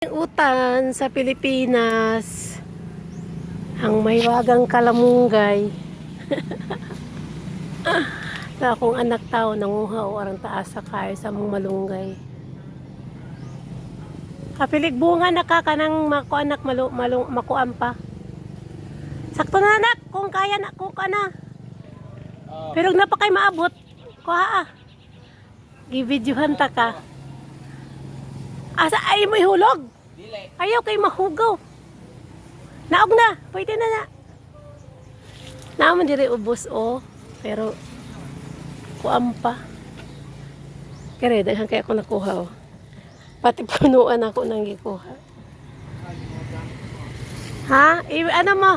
Utan sa Pilipinas, ang maywagang kalamunggay. Na akong anak tao nanguha o arang taas sa kaya sa mong malunggay. Kapilig bunga na ka kanang makuanak makuan pa. Sakto na anak kung kaya na kung kana. Pero na pa kay maabot. Kuha. Gi-videohan ta ka. Asa ay mo ihulog? Ayaw kay mahugaw. Naog na, pwede na na. Naman diri ubos o, pero kuam pa. Kaya daghan kay ako nakuha o. Pati punuan ako nang gikuha. Ha? Ano mo?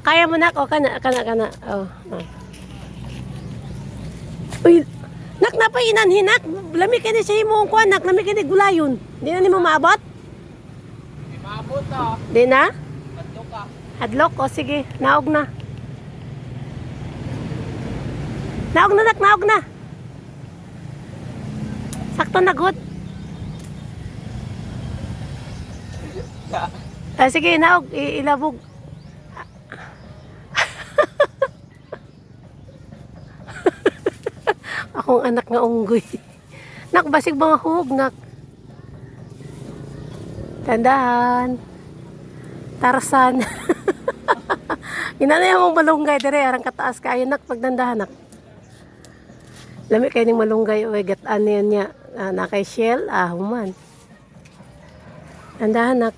Kaya mo na o kana. Oh. Uy, nak na pa inanhinak. Lami kini sa imong kuan, nak lami kini gulayon. Di na nimo maabot? Di maabot na. Di na? Hadlok ka. Hadlok o sige, naog na. Naog na nak, naog na. Sakto na good. Sige, naog, ilabog. Akong anak nga unggoy. Nak, basig mga hug, nak. Tandaan. Tarsan. Inanay mong malunggay, dire, arang kataas kayo, nak, pagdandahan, nak. Lami kayo ng malunggay, uy, gataan niya niya. Nakay shell, human. Tandaan, nak.